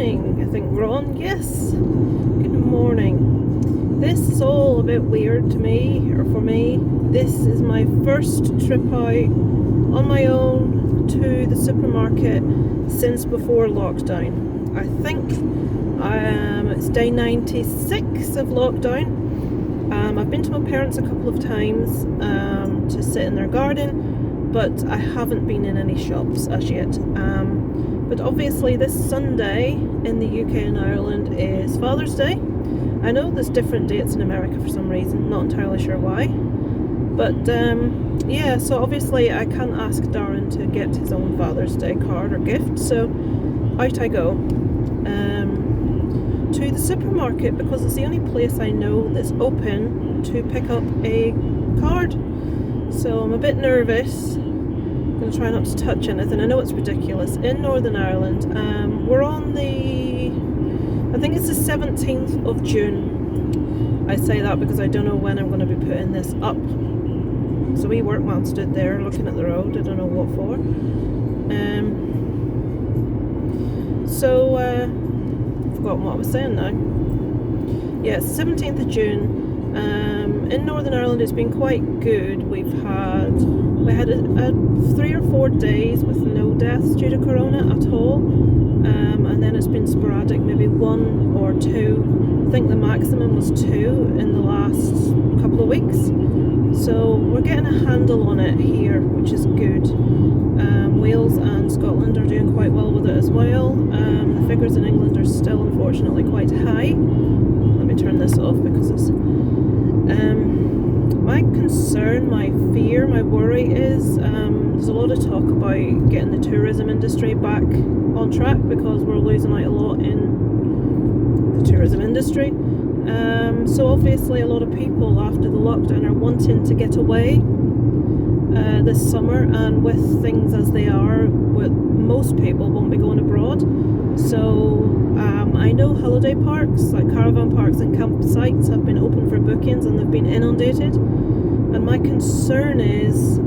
morning. I think we're on. Yes. Good morning. This is all a bit weird to me, or for me. This is my first trip out on my own to the supermarket since before lockdown. I think it's day 96 of lockdown. I've been to my parents a couple of times to sit in their garden, but I haven't been in any shops as yet. But obviously this Sunday in the UK and Ireland is Father's Day. I know there's different dates in America for some reason, not entirely sure why. But yeah, so obviously I can't ask Darren to get his own Father's Day card or gift, so out I go to the supermarket because it's the only place I know that's open to pick up a card. So I'm a bit nervous. I'm going to try not to touch anything. I know it's ridiculous. In Northern Ireland, we're on I think it's the 17th of June. I say that because I don't know when I'm going to be putting this up. So we workman stood there looking at the road. I don't know what for. I've forgotten what I was saying now. Yeah, it's 17th of June. In Northern Ireland it's been quite good. We had 3 or 4 days with no deaths due to corona at all, and then it's been sporadic, maybe 1 or 2. I think the maximum was 2 in the last couple of weeks. So we're getting a handle on it here, which is good. Wales and Scotland are doing quite well with it as well. The figures in England are still unfortunately quite high. Let me turn this off because it's my concern, my fear, my worry is there's a lot of talk about getting the tourism industry back on track because we're losing out a lot in the tourism industry. So obviously a lot of people after the lockdown are wanting to get away this summer, and with things as they are, most people won't be going abroad. So I know holiday parks, like caravan parks and campsites, have been open for bookings and they've been inundated. And my concern is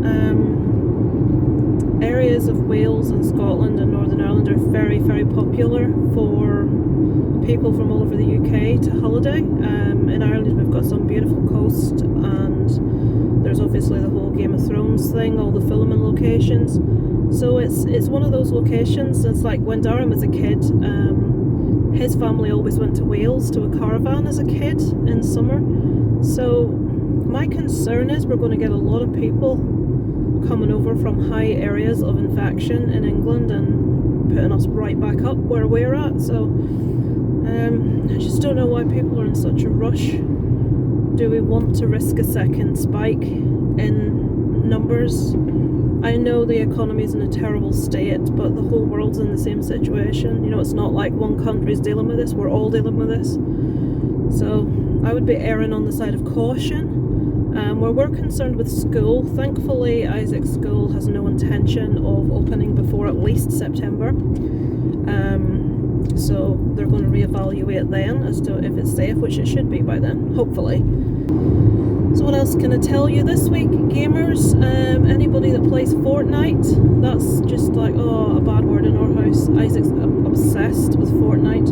areas of Wales and Scotland and Northern Ireland are very, very popular for people from all over the UK to holiday. In Ireland we've got some beautiful coast, and there's obviously the whole Game of Thrones thing, all the filming locations. So it's one of those locations. It's like when Darren was a kid, his family always went to Wales to a caravan as a kid in summer. So my concern is we're going to get a lot of people coming over from high areas of infection in England and putting us right back up where we're at. So I just don't know why people are in such a rush. Do we want to risk a second spike in numbers? I know the economy's in a terrible state, but the whole world's in the same situation. You know, it's not like one country's dealing with this, we're all dealing with this. So I would be erring on the side of caution. Where we're concerned with school, thankfully Isaac's school has no intention of opening before at least September. So they're going to reevaluate then as to if it's safe, which it should be by then, hopefully. So what else can I tell you this week, gamers? Anybody that plays Fortnite, that's just like, a bad word in our house. Isaac's obsessed with Fortnite.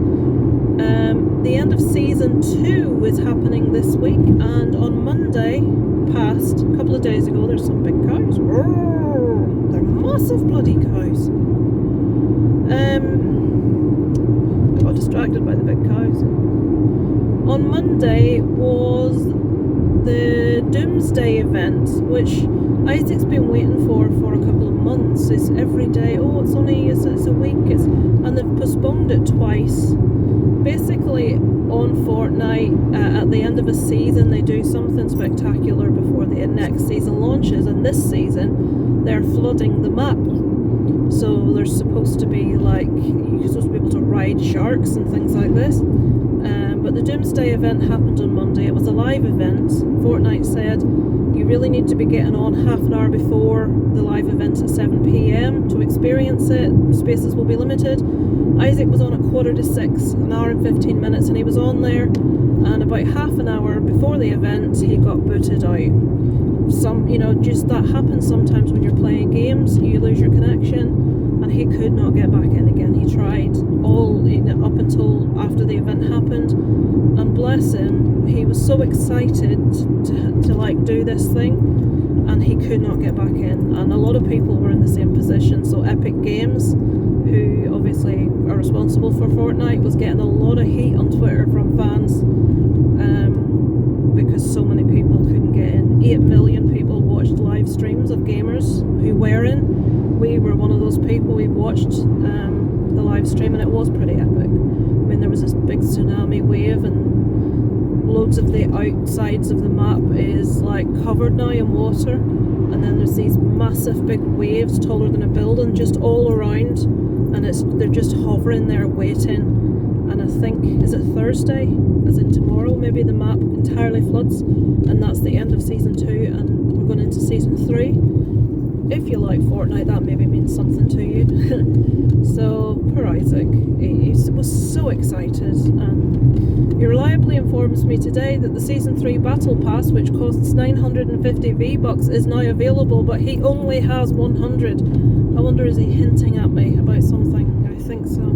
The end of season 2 is happening this week, and on Monday past, a couple of days ago, there's some big cows. They're massive bloody cows. I got distracted by the big cows. On Monday was the Doomsday event, which Isaac's been waiting for a couple of months. It's every day, it's a week, and they've postponed it twice. Basically, on Fortnite, at the end of a season, they do something spectacular before the next season launches, and this season, they're flooding the map. So there's supposed to be you're supposed to be able to ride sharks and things like this. But the Doomsday event happened on Monday. It was a live event. Fortnite said you really need to be getting on half an hour before the live event at 7 PM to experience it. Spaces will be limited. Isaac was on at 5:45, an hour and 15 minutes, and he was on there, and about half an hour before the event he got booted out. Just that happens sometimes when you're playing games. You lose your connection, and he could not get back in again. He tried all, you know, up until after the event happened, and bless him, he was so excited to like do this thing, and he could not get back in. And a lot of people were in the same position. So Epic Games, who obviously are responsible for Fortnite, was getting a lot of heat on Twitter from fans, because so many people couldn't get in. 8 million people watched live streams of gamers who were in. We were one of those people. We watched the live stream, and it was pretty epic. I mean, there was this big tsunami wave, and loads of the outsides of the map is like covered now in water, and then there's these massive big waves taller than a building just all around, and they're just hovering there waiting. And I think, is it Thursday, as in tomorrow, maybe the map entirely floods, and that's the end of season 2, and we're going into season 3. If you like Fortnite, that maybe means something to you. So poor Isaac, he was so excited, and he reliably informs me today that the season 3 battle pass, which costs 950 V-Bucks, is now available, but he only has 100. I wonder, is he hinting at me about something? I think so.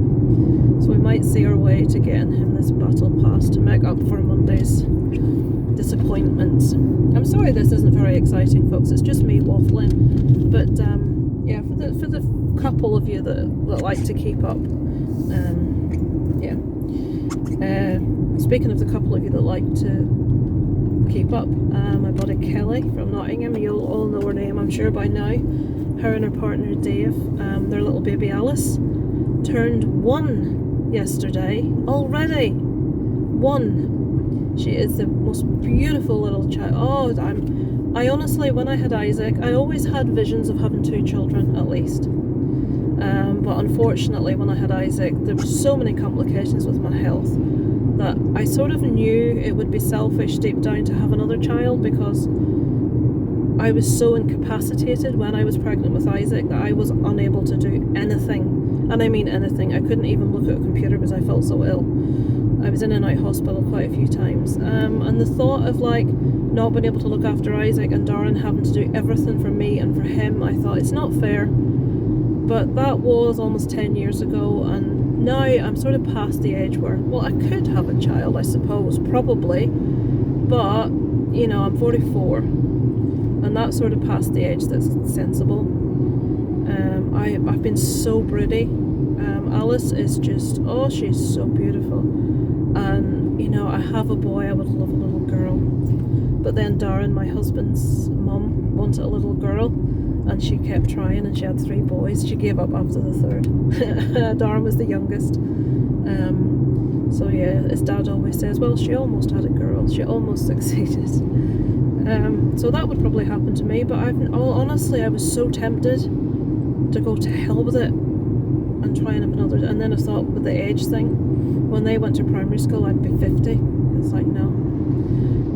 So we might see our way to getting him this battle pass to make up for Monday's disappointment. I'm sorry this isn't very exciting, folks. It's just me waffling. But yeah, for the couple of you that like to keep up, yeah. Speaking of the couple of you that like to keep up, my buddy Kelly from Nottingham, you'll all know her name, I'm sure, by now. Her and her partner Dave, their little baby Alice, turned 1 yesterday already. 1. She is the most beautiful little child. Oh, I honestly, when I had Isaac, I always had visions of having 2 children at least. But unfortunately, when I had Isaac, there were so many complications with my health that I sort of knew it would be selfish deep down to have another child, because I was so incapacitated when I was pregnant with Isaac that I was unable to do anything. And I mean anything. I couldn't even look at a computer because I felt so ill. I was in and out of hospital quite a few times. And the thought of like not being able to look after Isaac and Darren having to do everything for me and for him, I thought, it's not fair. But that was almost 10 years ago, and now I'm sort of past the age where, well, I could have a child, I suppose, probably. But, you know, I'm 44. And that's sort of past the age that's sensible. I've been so broody. Alice is just, oh, she's so beautiful. And, you know, I have a boy, I would love a little girl. But then Darren, my husband's mum, wanted a little girl, and she kept trying, and she had 3 boys. She gave up after the 3rd. Darren was the youngest. So yeah, his dad always says, well, she almost had a girl. She almost succeeded. So that would probably happen to me, but honestly, I was so tempted to go to hell with it and try and have another. And then I thought, with the age thing, when they went to primary school, I'd be 50. It's like, no.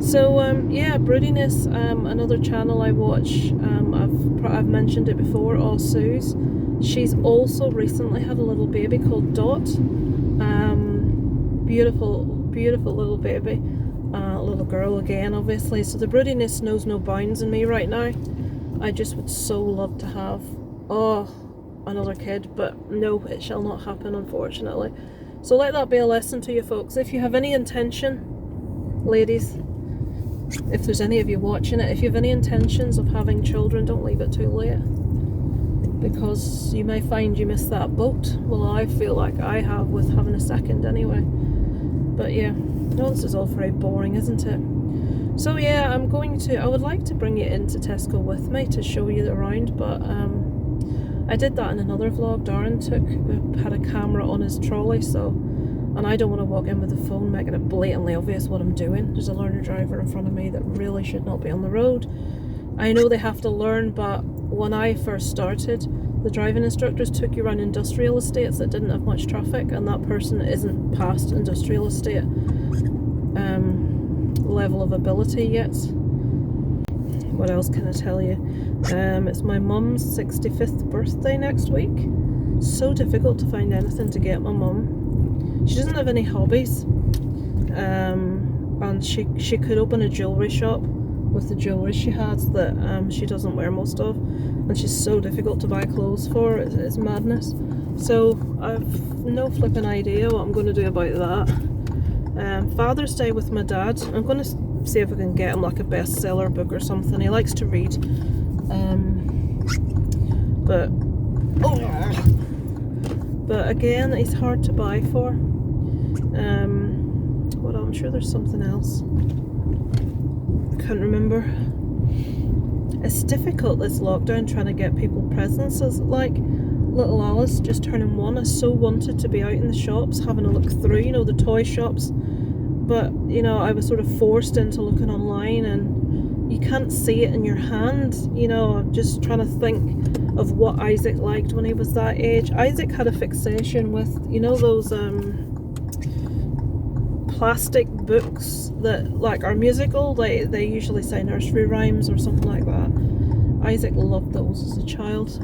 So yeah, broodiness. Another channel I watch, I've mentioned it before, All Sue's. She's also recently had a little baby called Dot. Beautiful, beautiful little baby. Little girl again, obviously. So the broodiness knows no bounds in me right now. I just would so love to have, another kid, but no, it shall not happen, unfortunately. So let that be a lesson to you folks. If you have any intention, ladies, if there's any of you watching it, if you have any intentions of having children, don't leave it too late, because you may find you missed that boat. Well, I feel like I have with having a second anyway. But yeah, no, this is all very boring, isn't it? So yeah, I would like to bring you into Tesco with me to show you around, but I did that in another vlog. Darren had a camera on his trolley, and I don't want to walk in with the phone making it blatantly obvious what I'm doing. There's a learner driver in front of me that really should not be on the road. I know they have to learn, but when I first started, the driving instructors took you around industrial estates that didn't have much traffic, and that person isn't past industrial estate level of ability yet. What else can I tell you? It's my mum's 65th birthday next week. So difficult to find anything to get my mum. She doesn't have any hobbies, and she could open a jewellery shop, with the jewellery she has that she doesn't wear most of, and she's so difficult to buy clothes for. It's madness. So I've no flipping idea what I'm going to do about that. Father's Day with my dad. I'm going to see if I can get him like a bestseller book or something. He likes to read. But again, it's hard to buy for. Well, I'm sure there's something else. I can't remember. It's difficult this lockdown trying to get people presents. As like little Alice just turning 1, I so wanted to be out in the shops having a look through, you know, the toy shops. But you know, I was sort of forced into looking online, and you can't see it in your hand. You know, I'm just trying to think of what Isaac liked when he was that age. Isaac had a fixation with, you know, those plastic books that like are musical. They usually say nursery rhymes or something like that. Isaac loved those as a child.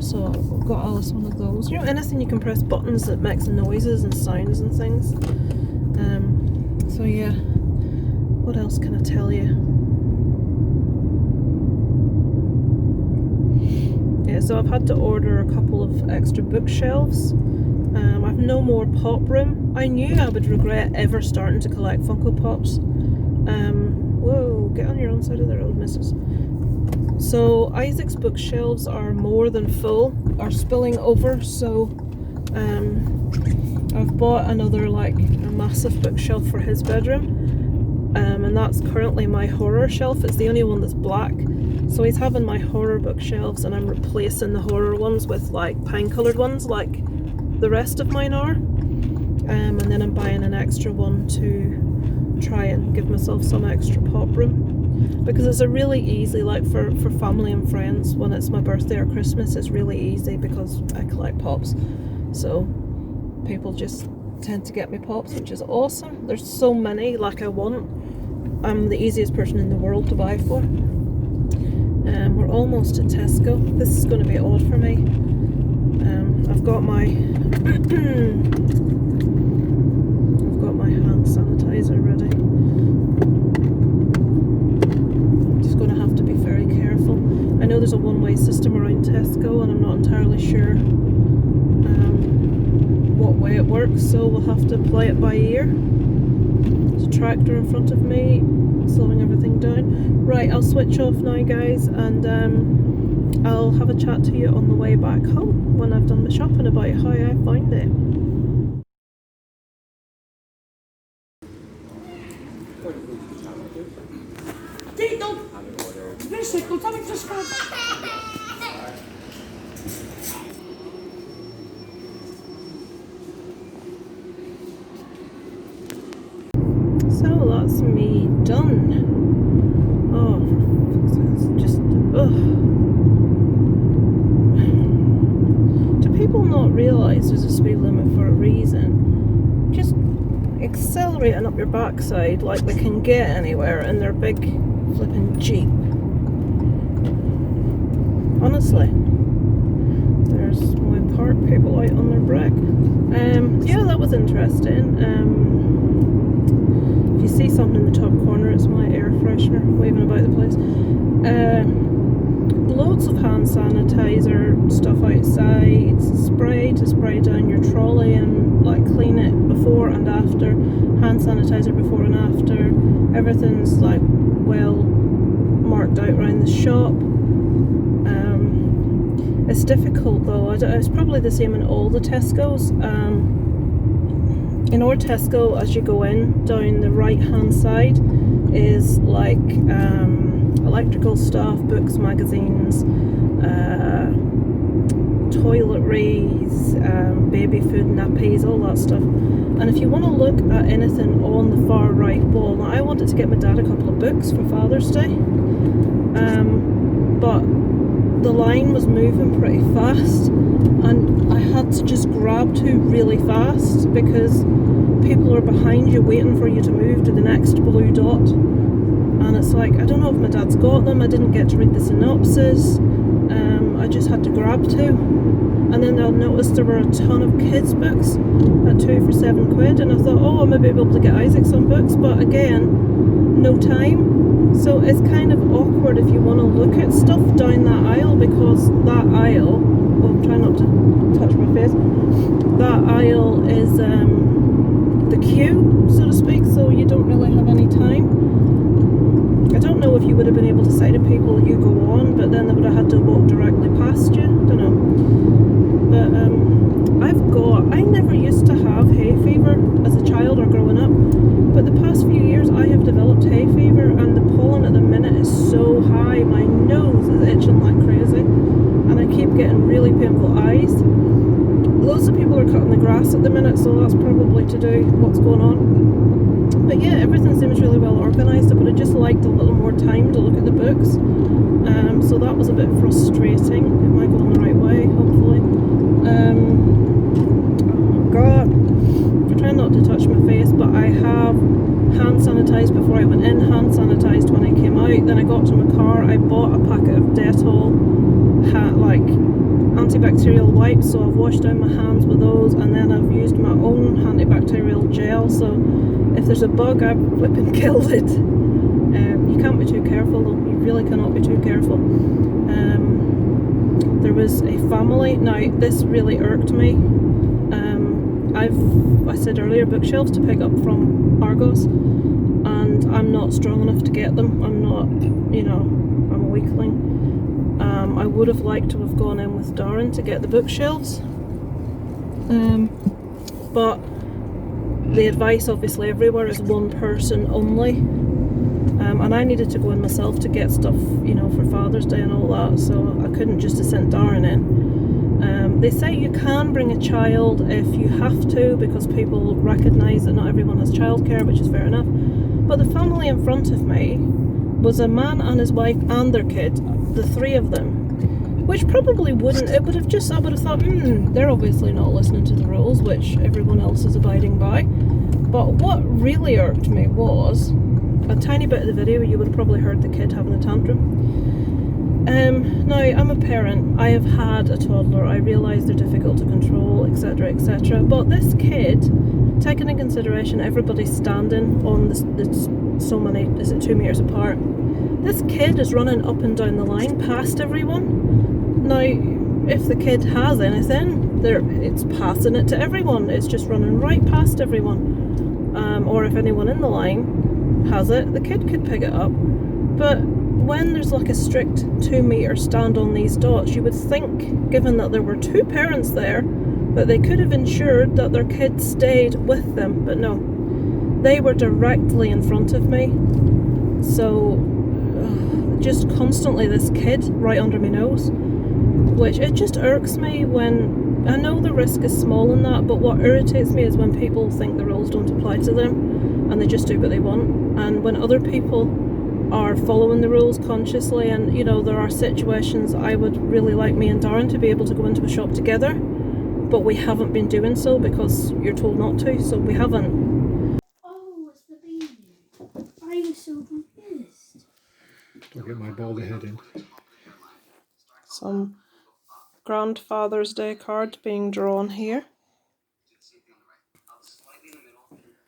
So I've got Alice one of those. You know, anything you can press buttons that makes noises and sounds and things. So yeah, what else can I tell you? Yeah, so I've had to order a couple of extra bookshelves. I've no more pop room. I knew I would regret ever starting to collect Funko Pops. Whoa, get on your own side of the road, missus. So Isaac's bookshelves are more than full, are spilling over, so I've bought another like a massive bookshelf for his bedroom, and that's currently my horror shelf. It's the only one that's black, so he's having my horror bookshelves, and I'm replacing the horror ones with like pine coloured ones like the rest of mine are, and then I'm buying an extra one to try and give myself some extra pop room. Because it's a really easy, like for family and friends, when it's my birthday or Christmas, it's really easy because I collect pops. So people just tend to get me pops, which is awesome. There's so many, like I want. I'm the easiest person in the world to buy for. We're almost at Tesco. This is going to be odd for me. I've got my I've got my hand sanitizer ready. I know there's a one-way system around Tesco, and I'm not entirely sure what way it works, so we'll have to play it by ear. There's a tractor in front of me, slowing everything down. Right, I'll switch off now, guys, and I'll have a chat to you on the way back home when I've done my shopping about how I found it. So that's me done. Oh, it's just do people not realise there's a speed limit for a reason? Just accelerating up your backside like they can get anywhere in their big flipping Jeep. Honestly, there's my park people out on their break. Yeah, that was interesting. If you see something in the top corner, it's my air freshener waving about the place. Loads of hand sanitizer stuff outside, spray to spray down your trolley and like clean it before and after, hand sanitizer before and after. Everything's like well marked out around the shop. It's difficult though. It's probably the same in all the Tesco's. In our Tesco, as you go in, down the right hand side is like electrical stuff, books, magazines, toiletries, baby food, nappies, all that stuff. And if you want to look at anything on the far right wall, now I wanted to get my dad a couple of books for Father's Day, but the line was moving pretty fast, and I had to just grab two really fast because people are behind you waiting for you to move to the next blue dot. And it's like, I don't know if my dad's got them, I didn't get to read the synopsis, I just had to grab two. And then I'll notice there were a ton of kids books at 2 for £7, and I thought, oh, I may be able to get Isaac some books, but again, no time. So it's kind of awkward if you want to look at stuff down that aisle, because that aisle, well, I'm trying not to touch my face, that aisle is the queue, so to speak, so you don't really have any time. I don't know if you would have been able to say to people, you go on, but then they would have had to walk directly past you, don't know. But I never used to have hay fever as a child or growing up, but the past few years I have developed hay fever, and the pollen at the minute is so high, my nose is itching like crazy, and I keep getting really painful eyes. Loads of people are cutting the grass at the minute, so that's probably to do with what's going on. But yeah, everything seems really well organised, but I just liked a little more time to look at the books. So that was a bit frustrating. Am I going the right way? Hopefully. Oh god. I'm trying not to touch my face, but I have hand sanitised before I went in, hand sanitised when I came out. Then I got to my car, I bought a packet of Dettol, antibacterial wipes, so I've washed down my hands with those, and then I've used my own antibacterial gel, so if there's a bug, I've flipping killed it. You can't be too careful though, you really cannot be too careful. There was a family, now this really irked me. I said earlier Bookshelves to pick up from Argos, and I'm not strong enough to get them. I'm not, I'm a weakling. I would have liked to have gone in with Darren to get the bookshelves, but the advice obviously everywhere is one person only, and I needed to go in myself to get stuff, for Father's Day and all that, so I couldn't just have sent Darren in. They say you can bring a child if you have to, because people recognise that not everyone has childcare, which is fair enough, but the family in front of me was a man and his wife and their kid, the three of them, which probably wouldn't, I would have thought, they're obviously not listening to the rules, which everyone else is abiding by. But what really irked me was a tiny bit of the video. You would have probably heard the kid having a tantrum. Now, I'm a parent, I have had a toddler, I realise they're difficult to control, etc, etc, but this kid, taking into consideration everybody's standing on this so many, is it 2 meters apart, this kid is running up and down the line past everyone. Now, if the kid has anything, it's passing it to everyone, it's just running right past everyone. Or if anyone in the line has it, the kid could pick it up. But when there's like a strict 2 meter stand on these dots, you would think, given that there were two parents there, that they could have ensured that their kid stayed with them, but no, they were directly in front of me. So just constantly this kid right under my nose, which it just irks me when, I know the risk is small in that, but what irritates me is when people think the rules don't apply to them and they just do what they want, and when other people are following the rules consciously. And there are situations I would really like me and Darren to be able to go into a shop together, but we haven't been doing so because you're told not to, so we haven't. Oh, it's the baby. I was so confused. I'll get my baldy head in. Some Grandfather's Day cards being drawn here.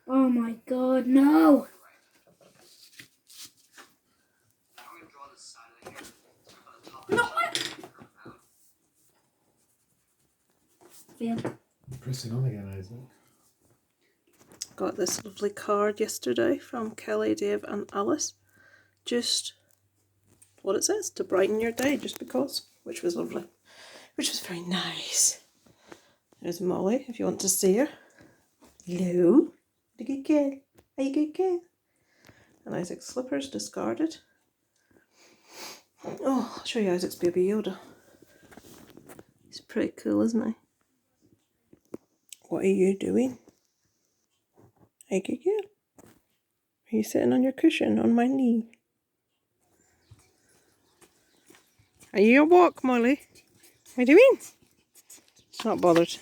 Oh my god, no! No! Fail. Pressing on again, Isaac. Got this lovely card yesterday from Kelly, Dave and Alice. Just what it says, to brighten your day, just because, which was lovely. Which was very nice. There's Molly, if you want to see her. Hello. A good girl. Are you a good girl? And Isaac's slippers discarded. Oh, I'll show you Isaac's baby Yoda. He's pretty cool, isn't he? What are you doing? Are you a good girl? Are you sitting on your cushion on my knee? Are you a walk, Molly? What are you doing? Not bothered.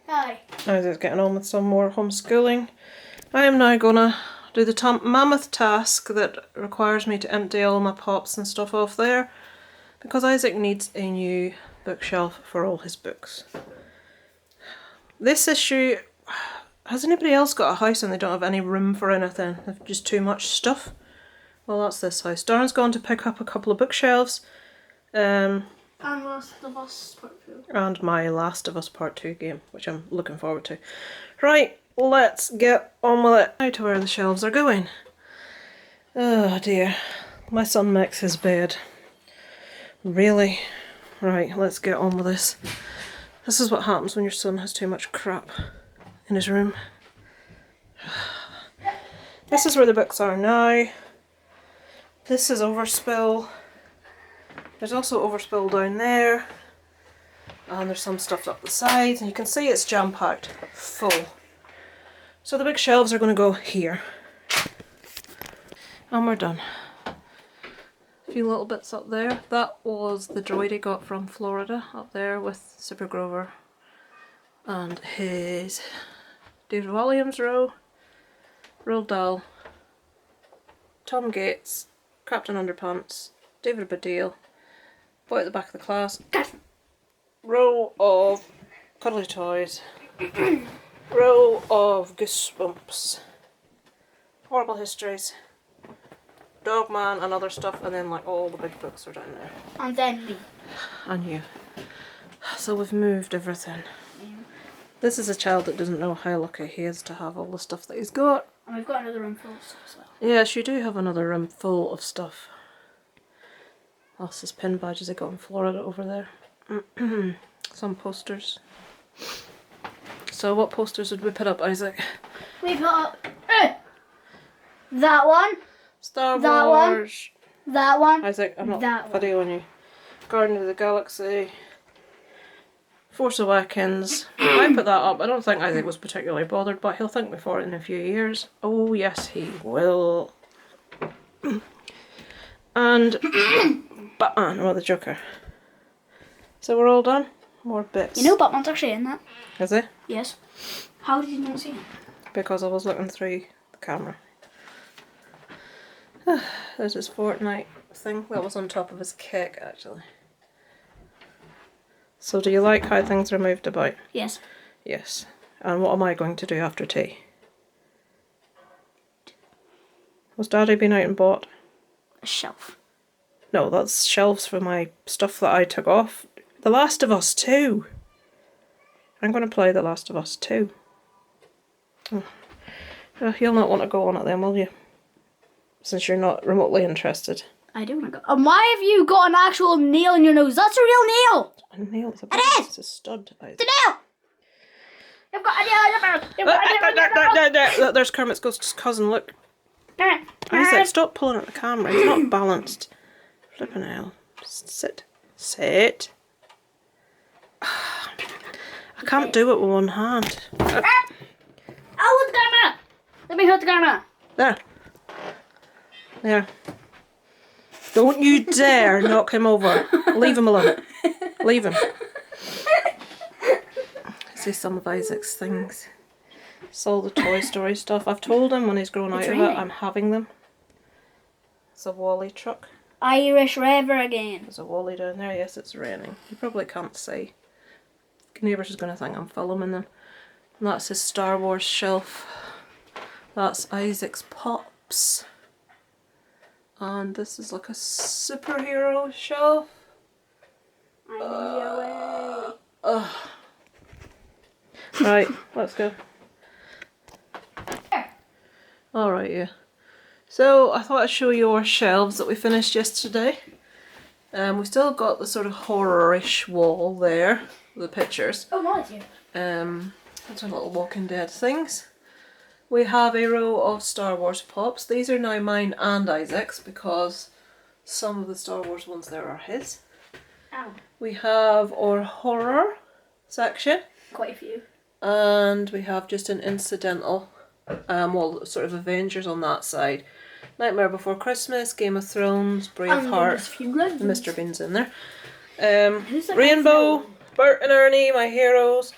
Hi. Isaac's getting on with some more homeschooling. I am now gonna do the mammoth task that requires me to empty all my pops and stuff off there, because Isaac needs a new bookshelf for all his books. This issue, has anybody else got a house and they don't have any room for anything? They've just too much stuff? Well, that's this house. Darren's gone to pick up a couple of bookshelves. And Last of Us Part 2. And my Last of Us Part 2 game, which I'm looking forward to. Right, let's get on with it. Now to where the shelves are going. Oh dear. My son makes his bed. Really? Right, let's get on with this. This is what happens when your son has too much crap in his room. This is where the books are now. This is overspill. There's also overspill down there. And there's some stuff up the sides. And you can see it's jam-packed full. So the big shelves are going to go here. And we're done. A few little bits up there. That was the droid he got from Florida up there with Super Grover. And his David Williams row. Roald Dahl. Tom Gates. Captain Underpants. David Baddiel. Boy at the Back of the Class. Row of cuddly toys. Row of Goosebumps. Horrible Histories. Dogman and other stuff, and then like all the big books are down there. And then me. And you. So we've moved everything. Yeah. This is a child that doesn't know how lucky he is to have all the stuff that he's got. And we've got another room full of stuff as well. Yes, you do have another room full of stuff. That's his pin badges I got in Florida over there. Some posters. So what posters did we put up, Isaac? We put up that one, Star that Wars. that one. Isaac, I'm not that one. videoing you. Guardian of the Galaxy. Force Awakens. I put that up. I don't think Isaac was particularly bothered, but he'll thank me for it in a few years. Oh yes, he will. And Batman, or the Joker. So we're all done. More bits. You know Batman's actually in that. Is it? Yes. How did you not see him? Because I was looking through the camera. There's his Fortnite thing that was on top of his cake, actually. So do you like how things are moved about? Yes. Yes. And what am I going to do after tea? Was Daddy been out and bought? A shelf. No, that's shelves for my stuff that I took off. The Last of Us 2. I'm going to play The Last of Us 2. You'll not want to go on it then, will you? Since you're not remotely interested. I do want to go. And why have you got an actual nail in your nose? That's a real nail! A nail? It's a, it's a stud. It's a nail! You've got a nail in your mouth! You've got a nail in your mouth! There's Kermit's ghost cousin, look. Isaac, stop pulling at the camera. He's not balanced. Flipping hell. Sit. Sit. I can't do it with one hand. Oh, with the camera! Let me hold the camera. There. There. Don't you dare knock him over. Leave him alone. Leave him. See some of Isaac's things. It's all the Toy Story stuff. I've told him when he's grown out of it, I'm having them. It's a Wally truck. Irish River again. There's a Wally down there. Yes, it's raining. You probably can't see. Neighbours is going to think I'm filming them. And that's his Star Wars shelf. That's Isaac's Pops. And this is like a superhero shelf. Right, let's go. Alright, yeah. So I thought I'd show you our shelves that we finished yesterday. We've still got the sort of horror-ish wall there, the pictures. Oh, nice. That's our little Walking Dead things. We have a row of Star Wars pops. These are now mine and Isaac's because some of the Star Wars ones there are his. Ow. We have our horror section. Quite a few. And we have just an incidental, well, sort of Avengers on that side. Nightmare Before Christmas, Game of Thrones, Braveheart, and Mr. Bean's in there. Rainbow, Bert and Ernie, My Heroes,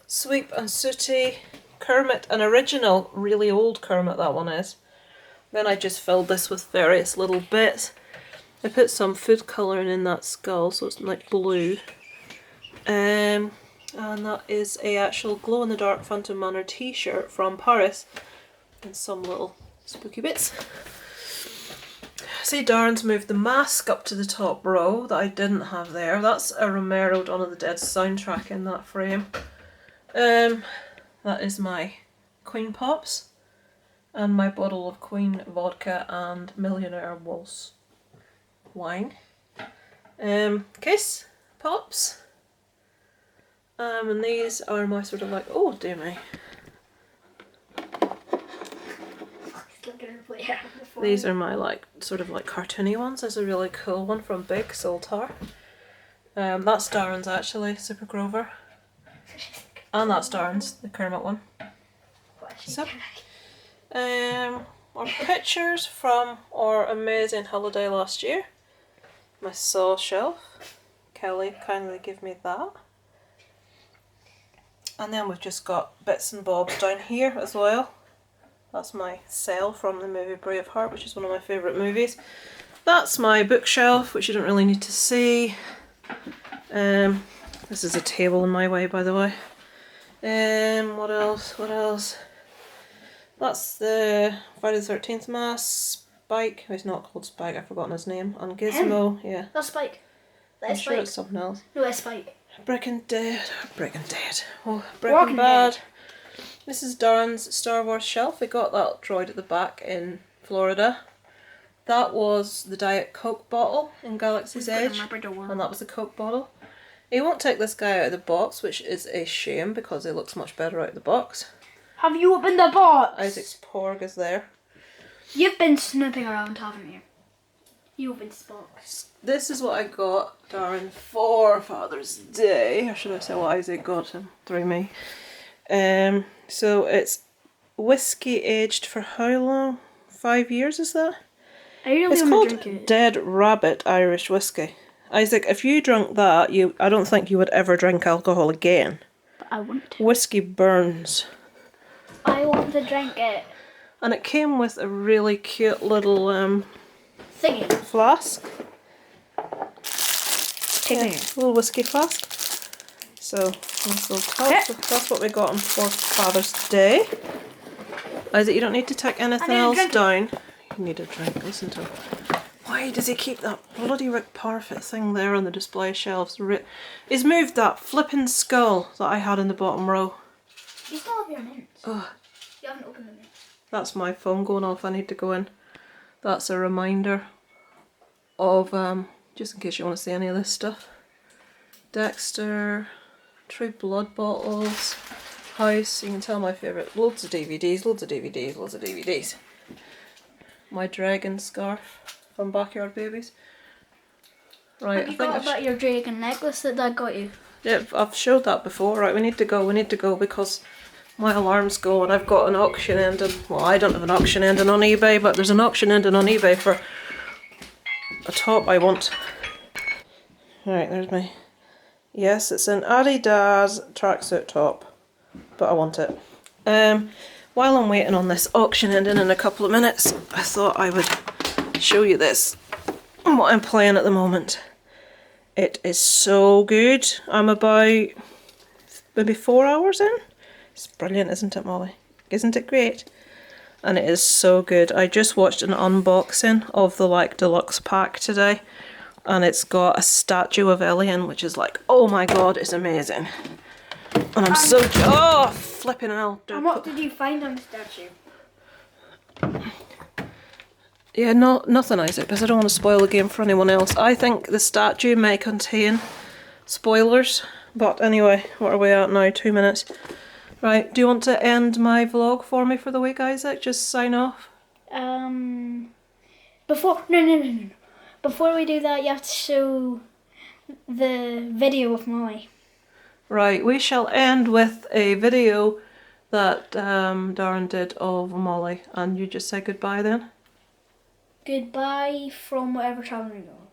Sweep and Sooty, Kermit, an original, really old Kermit that one is. Then I just filled this with various little bits. I put some food colouring in that skull so it's like blue. And that is a actual glow-in-the-dark Phantom Manor t-shirt from Paris. And some little spooky bits. See, Darren's moved the mask up to the top row that I didn't have there. That's a Romero Dawn of the Dead soundtrack in that frame. That is my Queen Pops and my bottle of Queen vodka and Millionaire Waltz wine. Kiss Pops. And these are my sort of like, oh dear me. These are my like sort of like cartoony ones. There's a really cool one from Big Soltar. That's Darren's actually, Super Grover. And that's Darren's, the Kermit one. So, our pictures from our amazing holiday last year. My saw shelf. Kelly kindly gave me that. And then we've just got bits and bobs down here as well. That's my cell from the movie Braveheart, which is one of my favourite movies. That's my bookshelf, which you don't really need to see. This is a table in my way, by the way. What else? What else? That's the Friday the 13th mask. Spike. Oh, he's not called Spike, I've forgotten his name. And Gizmo, yeah. That's Spike. I'm sure it's something else. No, it's Spike. Breaking Dead. Oh, Breaking Bad. This is Darren's Star Wars shelf. We got that droid at the back in Florida. That was the Diet Coke bottle in Galaxy's Edge. And that was the Coke bottle. He won't take this guy out of the box, which is a shame because he looks much better out of the box. Have you opened the box? Isaac's Porg is there. You've been snooping around, haven't you? You opened this box. This is what I got Darren for Father's Day. Or should I say what Isaac got him through me. So it's whiskey aged for how long? 5 years, is that? It's called Dead Rabbit Irish Whiskey. Isaac, if you drank that, I don't think you would ever drink alcohol again. But I want to. Whiskey burns. I want to drink it. And it came with a really cute little thingy. Flask. Yeah, little whiskey flask. So nice little top. Okay. So that's what we got him for Father's Day. Isaac, you don't need to take anything else down. You need a drink. Listen to him. Why does he keep that bloody Rick Parfitt thing there on the display shelves? He's moved that flipping skull that I had in the bottom row. You still have your mints. Oh. You haven't opened the mints. That's my phone going off. I need to go in. That's a reminder of, just in case you want to see any of this stuff. Dexter, True Blood bottles, House, you can tell my favourite. Loads of DVDs, loads of DVDs, loads of DVDs. My dragon scarf from Backyard Babies. Right, Have you got about your dragon necklace that Dad got you? Yeah, I've showed that before. Right, we need to go because my alarm's go and I've got an auction ending. Well, I don't have an auction ending on eBay, but there's an auction ending on eBay for a top I want. Alright, there's my... Yes, it's an Adidas tracksuit top, but I want it. While I'm waiting on this auction ending in a couple of minutes, I thought I would show you this, what I'm playing at the moment. It is so good. I'm about maybe 4 hours in. It's brilliant, isn't it, Molly? Isn't it great? And it is so good. I just watched an unboxing of the like deluxe pack today, and it's got a statue of Elian, which is like, oh my god, it's amazing. And I'm so flipping hell. And what did you find on the statue? Yeah, nothing, Isaac, because I don't want to spoil the game for anyone else. I think the statue may contain spoilers, but anyway, what are we at now? 2 minutes. Right, do you want to end my vlog for me for the week, Isaac? Just sign off? Before we do that, you have to show the video of Molly. Right, we shall end with a video that Darren did of Molly, and you just say goodbye then? Goodbye from whatever channel you're on.